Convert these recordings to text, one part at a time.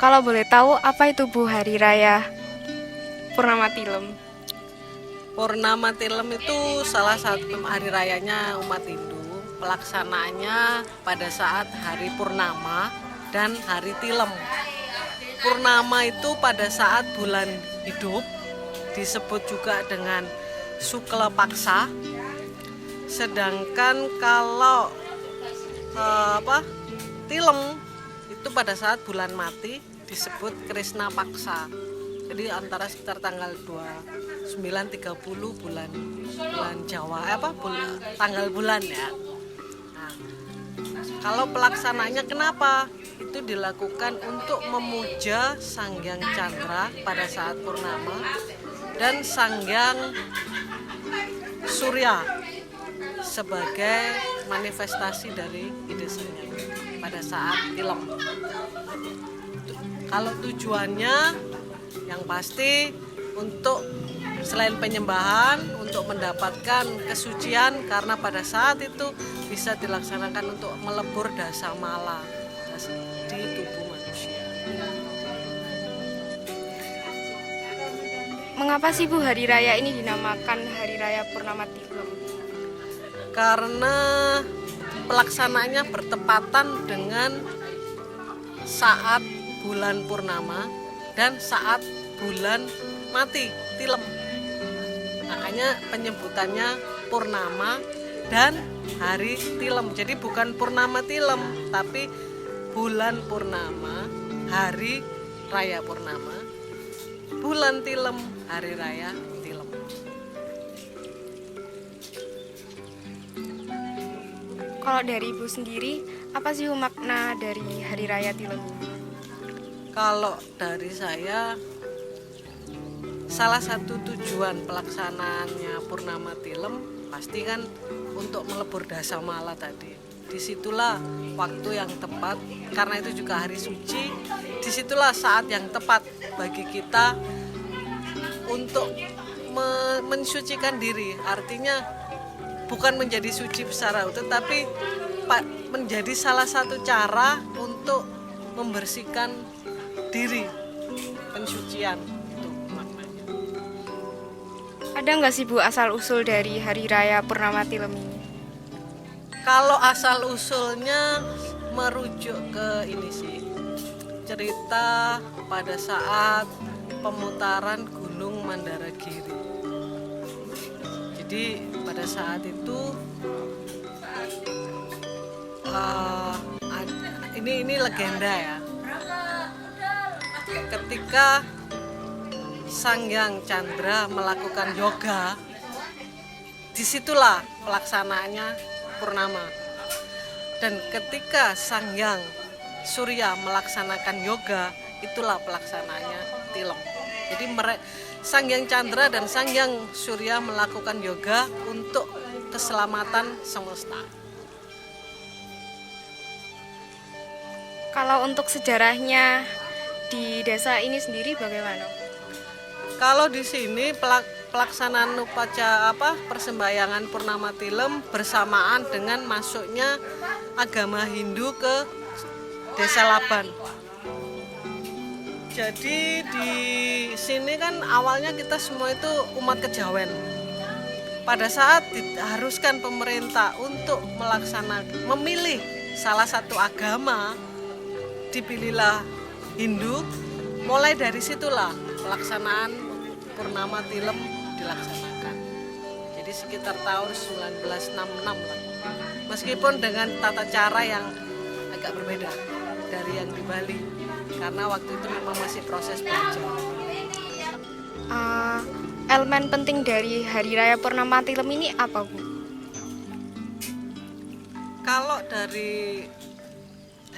Kalau boleh tahu, apa itu Bu Hari Raya Purnama Tilem? Purnama Tilem itu salah satu hari rayanya umat Hindu. Pelaksanaannya pada saat hari purnama dan hari tilem. Purnama itu pada saat bulan hidup, disebut juga dengan Sukla Paksa. Sedangkan kalau tilem itu pada saat bulan mati, disebut Krishna Paksa. Jadi antara sekitar tanggal 29 30 bulan Jawa tanggal bulan ya. Nah, kalau pelaksananya kenapa? Itu dilakukan untuk memuja Sanghyang Chandra pada saat purnama dan Sanghyang Surya sebagai manifestasi dari ide Sanghyang pada saat tilem. Kalau tujuannya yang pasti untuk selain penyembahan, untuk mendapatkan kesucian, karena pada saat itu bisa dilaksanakan untuk melebur dasa mala di tubuh manusia. Mengapa sih Bu Hari Raya ini dinamakan Hari Raya Purnama Tilem? Karena pelaksanaannya bertepatan dengan saat bulan purnama dan saat bulan mati tilem. Makanya penyebutannya purnama dan hari tilem. Jadi bukan purnama tilem, tapi bulan purnama, hari raya purnama, bulan tilem, hari raya tilem. Kalau dari Ibu sendiri, apa sih makna dari Hari Raya Tilem ini? Kalau dari saya, salah satu tujuan pelaksanaannya Purnama Tilem pasti kan untuk melebur dasa mala tadi. Disitulah waktu yang tepat, karena itu juga hari suci. Disitulah saat yang tepat bagi kita untuk mensucikan diri. Artinya bukan menjadi suci secara utuh, tapi menjadi salah satu cara untuk membersihkan diri, pensucian itu maknanya. Ada nggak sih Bu asal usul dari Hari Raya Purnama Tilem ini? Kalau asal usulnya merujuk ke ini sih, cerita pada saat pemutaran Gunung Mandaragiri. Jadi pada saat itu ini legenda ya. Ketika Sanghyang Chandra melakukan yoga, disitulah pelaksanaannya purnama. Dan ketika Sanghyang Surya melaksanakan yoga, itulah pelaksanaannya tilem. Jadi Sanghyang Chandra dan Sanghyang Surya melakukan yoga untuk keselamatan semesta. Kalau untuk sejarahnya di desa ini sendiri bagaimana? Kalau di sini pelaksanaan upacara persembahyangan Purnama Tilem bersamaan dengan masuknya agama Hindu ke Desa Laban. Jadi di sini kan awalnya kita semua itu umat kejawen. Pada saat diharuskan pemerintah untuk memilih salah satu agama, dipilihlah Hindu. Mulai dari situlah pelaksanaan Purnama Tilem dilaksanakan. Jadi sekitar tahun 1966 lah. Meskipun dengan tata cara yang agak berbeda dari yang di Bali, karena waktu itu memang masih proses belajar. Elemen penting dari Hari Raya Purnama Tilem ini apa Bu? Kalau dari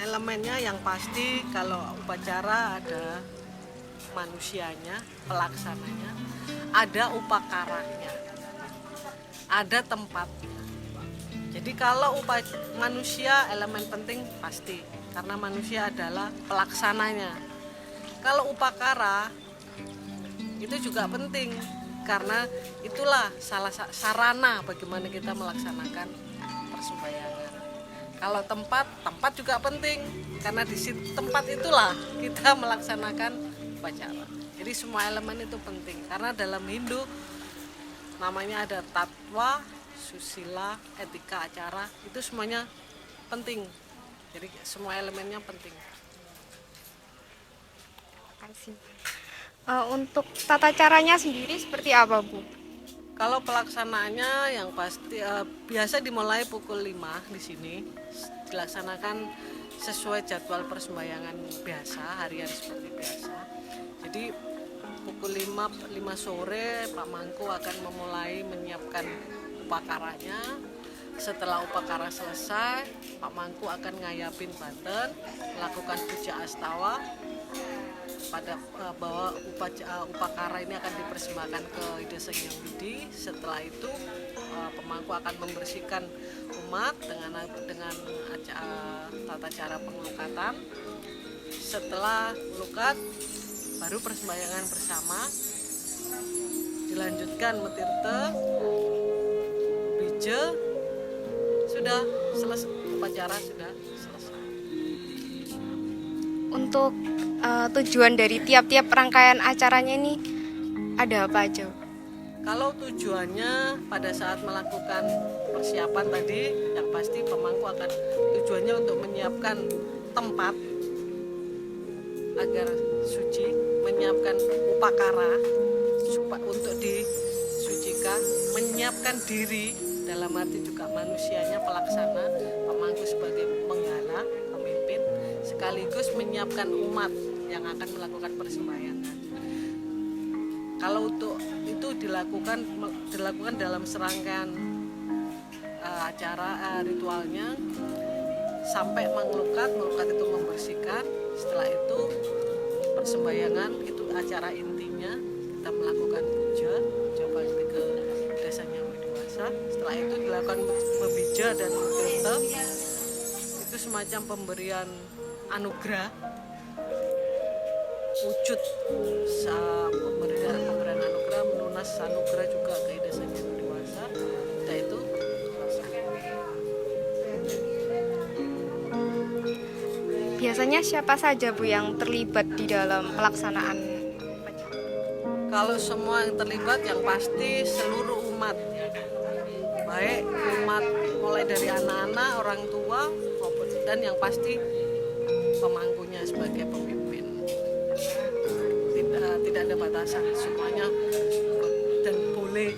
elemennya yang pasti, kalau upacara ada manusianya, pelaksananya, ada upakaranya, ada tempatnya. Jadi kalau manusia elemen penting pasti, karena manusia adalah pelaksananya. Kalau upakara itu juga penting, karena itulah salah sarana bagaimana kita melaksanakan persembahyangan. Kalau tempat juga penting, karena di tempat itulah kita melaksanakan upacara. Jadi semua elemen itu penting, karena dalam Hindu namanya ada tatwa, susila, etika acara, itu semuanya penting. Jadi semua elemennya penting. Kasih. Untuk tata caranya sendiri seperti apa, Bu? Kalau pelaksanaannya yang pasti biasa dimulai pukul 5 di sini, dilaksanakan sesuai jadwal persembahyangan biasa, harian seperti biasa. Jadi pukul 5 sore Pak Mangku akan memulai menyiapkan upakaranya. Setelah upakara selesai, Pak Mangku akan ngayapin banten, melakukan puja astawa, pada bahwa upakara ini akan dipersembahkan ke Desa Hyang Widi. Setelah itu pemangku akan membersihkan umat dengan tata cara pengelukatan. Setelah melukat, baru persembahyangan bersama, dilanjutkan metirte, bija, sudah selesai, upacara sudah selesai. Untuk tujuan dari tiap-tiap rangkaian acaranya ini ada apa aja? Kalau tujuannya pada saat melakukan persiapan tadi, yang pasti pemangku akan tujuannya untuk menyiapkan tempat agar suci, menyiapkan upakara untuk disucikan, menyiapkan diri dalam arti juga manusianya pelaksana, pemangku sebagai penghala, pemimpin, sekaligus menyiapkan umat yang akan melakukan persembahyangan. Kalau untuk itu dilakukan dalam serangkaian acara ritualnya sampai mengelukat itu membersihkan. Setelah itu persembahyangan, itu acara intinya, kita melakukan puja bakti ke Desa Hyang Widiwasa. Setelah itu dilakukan membija dan metirta, itu semacam pemberian anugerah, wujud pemberian anugerah, melunas anugerah juga ke Desa Hyang Widiwasa. Setelah itu biasanya siapa saja, Bu, yang terlibat di dalam pelaksanaan upacara? kalau semua yang terlibat, yang pasti seluruh umat, baik umat mulai dari anak-anak, orang tua, maupun dan yang pasti pemangkunya sebagai pemimpin. Tidak ada batasan, semuanya ikut dan boleh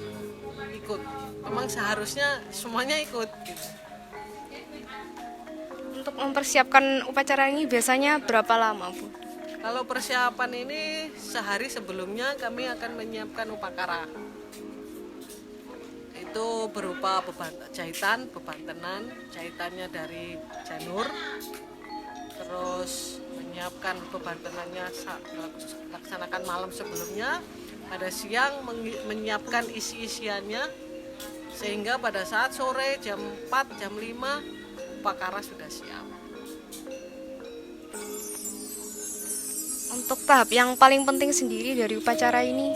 ikut. Memang seharusnya semuanya ikut gitu. Untuk mempersiapkan upacara ini biasanya berapa lama, Bu? Kalau persiapan ini sehari sebelumnya kami akan menyiapkan upakara. Itu berupa jahitan, bebantenan, jahitannya dari janur, terus menyiapkan bebantenannya laksanakan malam sebelumnya, pada siang menyiapkan isi-isiannya, sehingga pada saat sore jam 4, jam 5 upakara sudah siap. Untuk tahap yang paling penting sendiri dari upacara ini?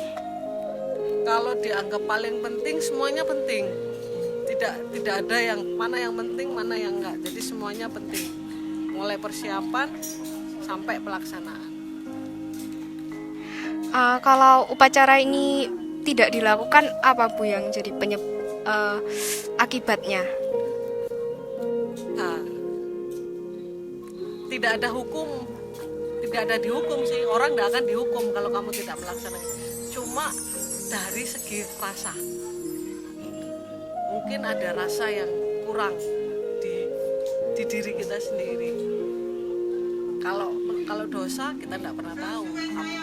Kalau dianggap paling penting, semuanya penting. Tidak ada yang mana yang penting, mana yang enggak. Jadi semuanya penting. Mulai persiapan sampai pelaksanaan. Kalau upacara ini tidak dilakukan, apa, Bu, yang jadi akibatnya? Nah, tidak ada dihukum sih, orang tidak akan dihukum kalau kamu tidak melaksanakan. Cuma dari segi rasa, mungkin ada rasa yang kurang di diri kita sendiri. Kalau dosa kita tidak pernah tahu.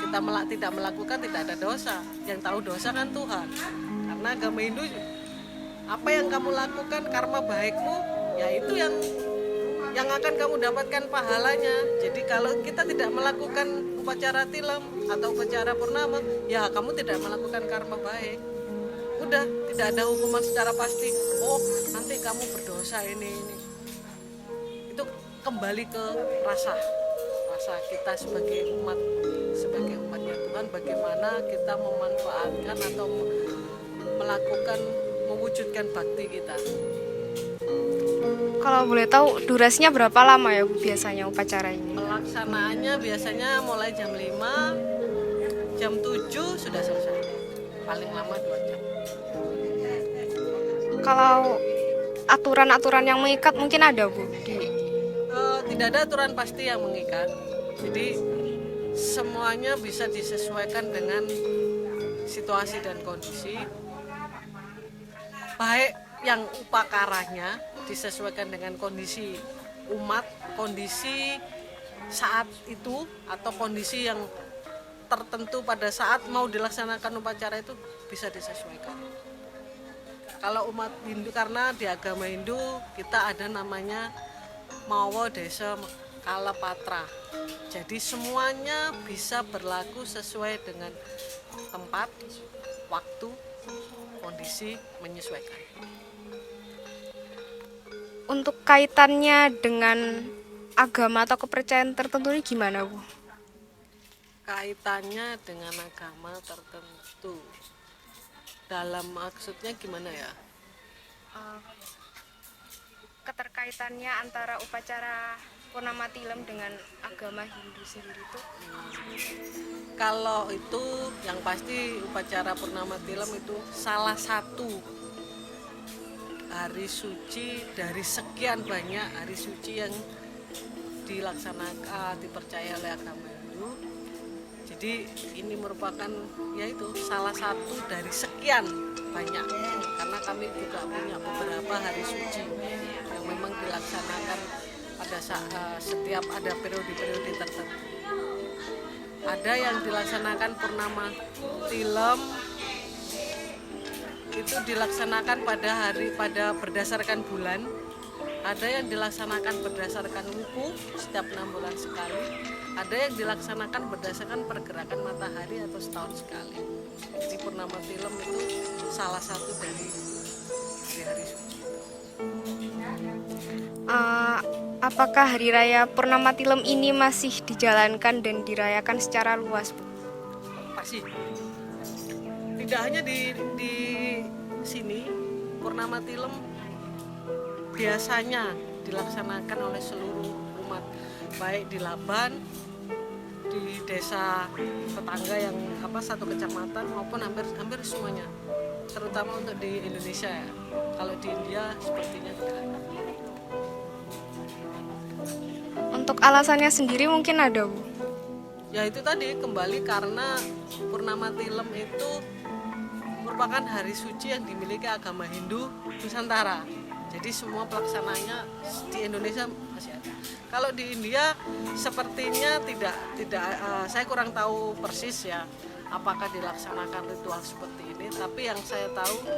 Kita tidak melakukan, tidak ada dosa. Yang tahu dosa kan Tuhan. Karena agama Hindu, apa yang kamu lakukan, karma baikmu, ya itu yang akan kamu dapatkan pahalanya. Jadi kalau kita tidak melakukan upacara tilam atau upacara purnama, ya kamu tidak melakukan karma baik. Udah, tidak ada hukuman secara pasti. Oh, nanti kamu berdosa ini. Itu kembali ke rasa kita sebagai umatnya Tuhan, bagaimana kita memanfaatkan atau mewujudkan bakti kita. Kalau boleh tahu durasinya berapa lama ya Bu biasanya upacara ini? Pelaksanaannya biasanya mulai jam 5, jam 7 sudah selesai. Paling lama 2 jam. Kalau aturan-aturan yang mengikat mungkin ada Bu di Tidak ada aturan pasti yang mengikat. Jadi semuanya bisa disesuaikan dengan situasi dan kondisi. Baik yang upakaranya disesuaikan dengan kondisi umat, kondisi saat itu atau kondisi yang tertentu pada saat mau dilaksanakan upacara itu bisa disesuaikan. Kalau umat Hindu, karena di agama Hindu kita ada namanya Mawa Desa Kalapatra. Jadi semuanya bisa berlaku sesuai dengan tempat, waktu, kondisi, menyesuaikan. untuk kaitannya dengan agama atau kepercayaan tertentu ini gimana Bu? Kaitannya dengan agama tertentu. Dalam maksudnya gimana ya? Keterkaitannya antara upacara Purnama Tilem dengan agama Hindu sendiri itu Kalau itu yang pasti upacara Purnama Tilem itu salah satu hari suci dari sekian banyak hari suci yang dilaksanakan, dipercaya oleh agama Hindu. Jadi ini merupakan yaitu salah satu dari sekian banyak, karena kami juga punya beberapa hari suci yang memang dilaksanakan pada setiap ada periode-periode tertentu. Ada yang dilaksanakan Purnama Tilem itu dilaksanakan pada berdasarkan bulan. Ada yang dilaksanakan berdasarkan wuku setiap 6 bulan sekali. Ada yang dilaksanakan berdasarkan pergerakan matahari atau setahun sekali. Jadi Purnama Tilem itu salah satu dari hari suci. apakah hari raya Purnama Tilem ini masih dijalankan dan dirayakan secara luas Bu? Pasti. Tidak hanya di sini, Purnama Tilem biasanya dilaksanakan oleh seluruh umat, baik di Laban, di desa tetangga yang satu kecamatan maupun hampir semuanya, terutama untuk di Indonesia ya. Kalau di India sepertinya tidak ada. Untuk alasannya sendiri mungkin ada Bu? Ya itu tadi, kembali karena Purnama Tilem itu merupakan hari suci yang dimiliki agama Hindu Nusantara. Jadi semua pelaksananya di Indonesia masih ada. Kalau di India sepertinya tidak saya kurang tahu persis ya apakah dilaksanakan ritual seperti ini. Tapi yang saya tahu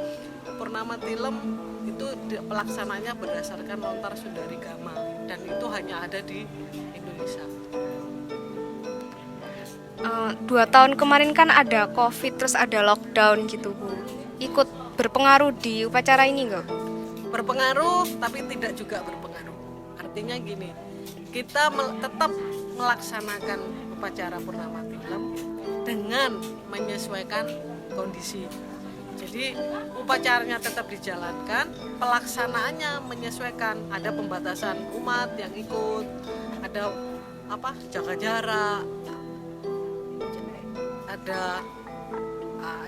Purnama Tilem itu pelaksananya berdasarkan lontar Sundari Gama, dan itu hanya ada di Indonesia. 2 tahun kemarin kan ada COVID terus ada lockdown gitu Bu. Ikut berpengaruh di upacara ini enggak Bu? Berpengaruh tapi tidak juga berpengaruh. Artinya gini, kita tetap melaksanakan upacara Purnama Tilem dengan menyesuaikan kondisi. Jadi upacaranya tetap dijalankan, pelaksanaannya menyesuaikan. Ada pembatasan umat yang ikut, ada jaga jarak, ada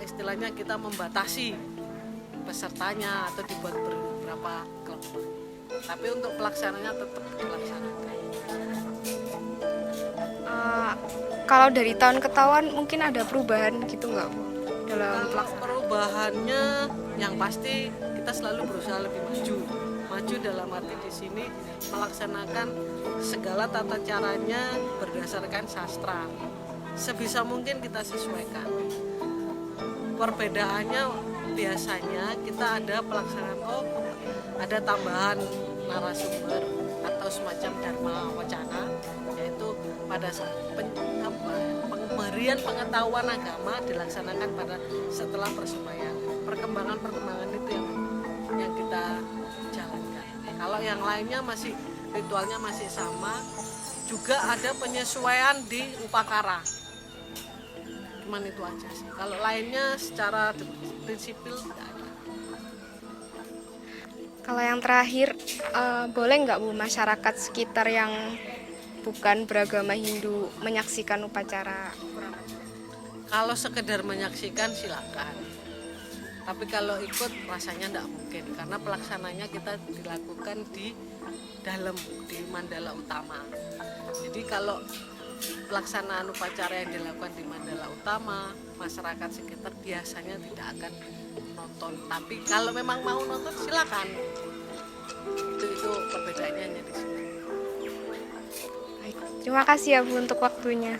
istilahnya kita membatasi pesertanya atau dibuat beberapa kelompok. Tapi untuk pelaksananya tetap dilaksanakan. Kalau dari tahun ke tahun mungkin ada perubahan gitu nggak Bu dalam pelaksanaan? Perubahannya yang pasti kita selalu berusaha lebih maju dalam arti di sini melaksanakan segala tata caranya berdasarkan sastra. Sebisa mungkin kita sesuaikan. Perbedaannya biasanya kita ada pelaksanaan ada tambahan narasumber atau semacam dharma wacana, yaitu pada saat pemberian pengetahuan agama dilaksanakan pada setelah persembahyaan. Perkembangan itu yang kita jalankan. Kalau yang lainnya masih ritualnya masih sama, juga ada penyesuaian di upakara. Cuman itu aja sih. Kalau lainnya secara prinsipil tidak ada. Kalau yang terakhir, boleh nggak Bu masyarakat sekitar yang bukan beragama Hindu menyaksikan upacara kurang ajar? Kalau sekedar menyaksikan silakan. Tapi kalau ikut rasanya tidak mungkin karena pelaksananya kita dilakukan di dalam di mandala utama. Jadi kalau pelaksanaan upacara yang dilakukan di mandala utama, masyarakat sekitar biasanya tidak akan nonton. Tapi kalau memang mau nonton silakan. Itu perbedaannya hanya di situ. Baik, terima kasih ya Bu untuk waktunya.